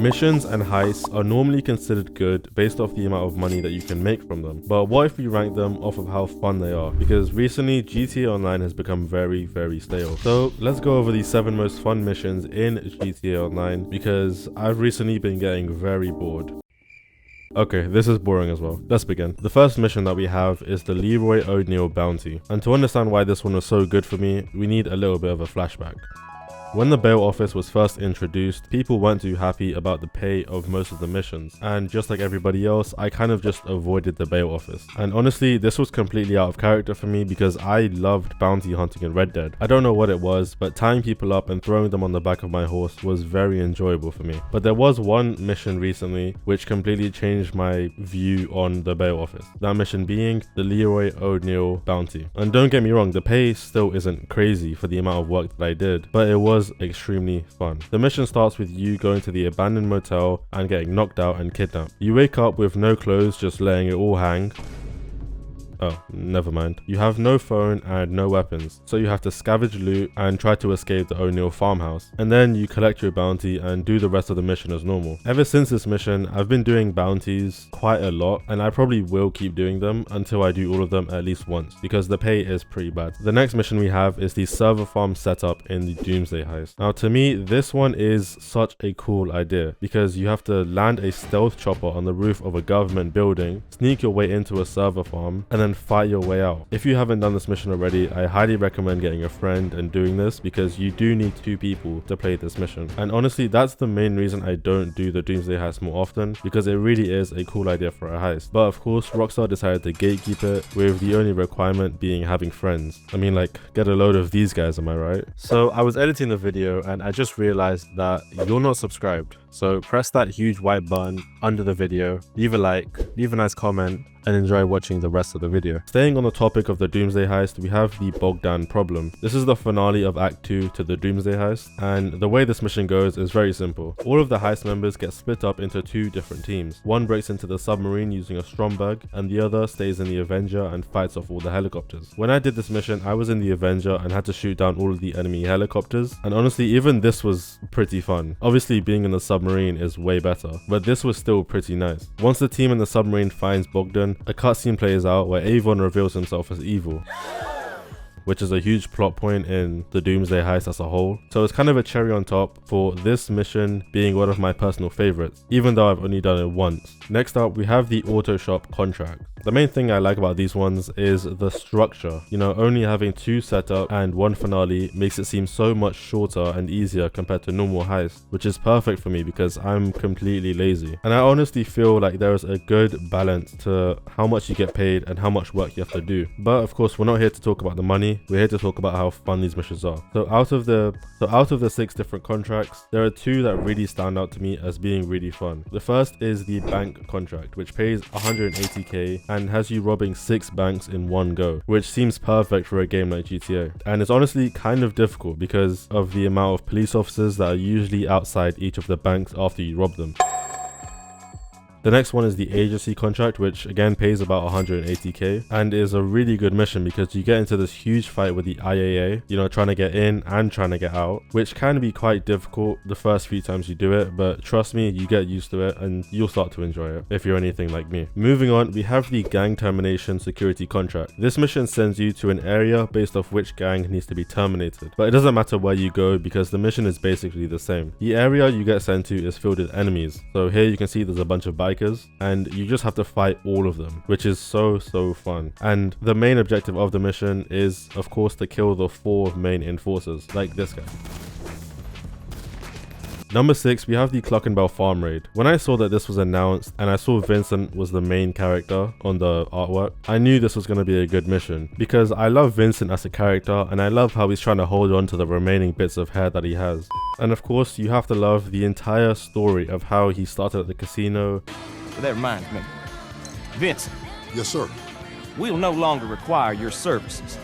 Missions and heists are normally considered good based off the amount of money that you can make from them, but what if we rank them off of how fun they are? Because recently GTA Online has become very stale. So let's go over the 7 most fun missions in GTA Online, because I've recently been getting very bored. Okay, this is boring as well. Let's begin. The first mission that we have is the Leroy O'Neal bounty, and to understand why this one was so good for me, we need a little bit of a flashback. When the bail office was first introduced, people weren't too happy about the pay of most of the missions, and just like everybody else, I kind of just avoided the bail office. And honestly, this was completely out of character for me because I loved bounty hunting in Red Dead. I don't know what it was, but tying people up and throwing them on the back of my horse was very enjoyable for me. But there was one mission recently which completely changed my view on the bail office. That mission being the Leroy O'Neal bounty. And don't get me wrong, the pay still isn't crazy for the amount of work that I did, but it was extremely fun. The mission starts with you going to the abandoned motel and getting knocked out and kidnapped. You wake up with no clothes, just letting it all hang. Oh, never mind. You have no phone and no weapons, so you have to scavenge loot and try to escape the O'Neal farmhouse. And then you collect your bounty and do the rest of the mission as normal. Ever since this mission, I've been doing bounties quite a lot, and I probably will keep doing them until I do all of them at least once, because the pay is pretty bad. The next mission we have is the server farm setup in the Doomsday heist. Now to me, this one is such a cool idea, because you have to land a stealth chopper on the roof of a government building, sneak your way into a server farm, and then fight your way out. If you haven't done this mission already, I highly recommend getting a friend and doing this, because you do need 2 people to play this mission. And honestly, that's the main reason I don't do the Doomsday heist more often, because it really is a cool idea for a heist. But of course, Rockstar decided to gatekeep it, with the only requirement being having friends. I mean, like, get a load of these guys, am I right? So I was editing the video and I just realized that you're not subscribed. So press that huge white button under the video, leave a like, leave a nice comment, and enjoy watching the rest of the video. Staying on the topic of the Doomsday heist, we have the Bogdan problem. This is the finale of Act 2 to the Doomsday heist, and the way this mission goes is very simple. All of the heist members get split up into 2 different teams. One breaks into the submarine using a Stromberg, and the other stays in the Avenger and fights off all the helicopters. When I did this mission, I was in the Avenger and had to shoot down all of the enemy helicopters, and honestly, even this was pretty fun. Obviously, being in the submarine is way better, but this was still pretty nice. Once the team in the submarine finds Bogdan, a cutscene plays out where Avon reveals himself as evil, which is a huge plot point in the Doomsday heist as a whole. So it's kind of a cherry on top for this mission being one of my personal favorites, even though I've only done it once. Next up, we have the auto shop contract. The main thing I like about these ones is the structure. You know, only having 2 setup and 1 finale makes it seem so much shorter and easier compared to normal heists, which is perfect for me because I'm completely lazy. And I honestly feel like there is a good balance to how much you get paid and how much work you have to do. But of course, we're not here to talk about the money. We're here to talk about how fun these missions are. So out of the 6 different contracts, there are 2 that really stand out to me as being really fun. The first is the bank contract, which pays 180k and has you robbing 6 banks in one go, which seems perfect for a game like GTA. And it's honestly kind of difficult because of the amount of police officers that are usually outside each of the banks after you rob them. The next one is the agency contract, which again pays about 180k and is a really good mission because you get into this huge fight with the IAA, you know, trying to get in and trying to get out, which can be quite difficult the first few times you do it, but trust me, you get used to it and you'll start to enjoy it if you're anything like me. Moving on, we have the gang termination security contract. This mission sends you to an area based off which gang needs to be terminated, but it doesn't matter where you go because the mission is basically the same. The area you get sent to is filled with enemies. So here you can see there's a bunch of bikers, and you just have to fight all of them, which is so fun. And the main objective of the mission is of course to kill the 4 main enforcers, like this guy. Number 6, we have the Clockenbell farm raid. When I saw that this was announced and I saw Vincent was the main character on the artwork, I knew this was going to be a good mission because I love Vincent as a character and I love how he's trying to hold on to the remaining bits of hair that he has. And of course, you have to love the entire story of how he started at the casino. That reminds me. Vincent. Yes, sir. we'll no longer require your services.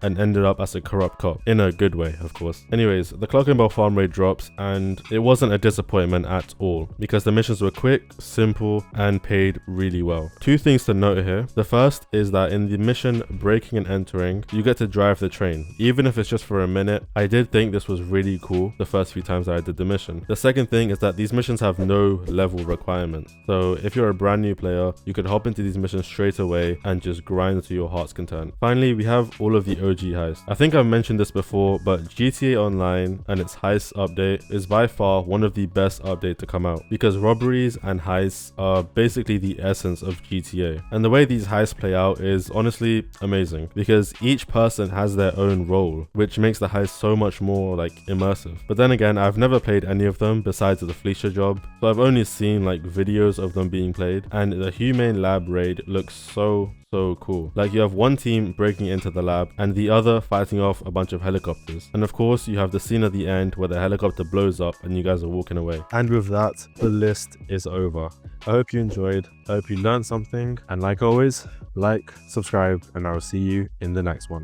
And ended up as a corrupt cop, in a good way, of course. Anyways, the Clock and Bell farm raid drops, and it wasn't a disappointment at all, because the missions were quick, simple, and paid really well. Two things to note here. The first is that in the mission Breaking and Entering, you get to drive the train, even if it's just for a minute. I did think this was really cool the first few times that I did the mission. The second thing is that these missions have no level requirements, so if you're a brand new player, you could hop into these missions straight away and just grind to your heart's content. Finally, we have all of the OG heists. I think I've mentioned this before, but GTA Online and its heist update is by far one of the best updates to come out, because robberies and heists are basically the essence of GTA, and the way these heists play out is honestly amazing, because each person has their own role, which makes the heist so much more like immersive. But then again, I've never played any of them besides the Fleischer job, so I've only seen like videos of them being played, and the Humane Lab raid looks so cool. Like, you have one team breaking into the lab and the other fighting off a bunch of helicopters, and of course you have the scene at the end where the helicopter blows up and you guys are walking away. And with that, the list is over. I hope you enjoyed, I hope you learned something, and like always, like, subscribe, and I will see you in the next one.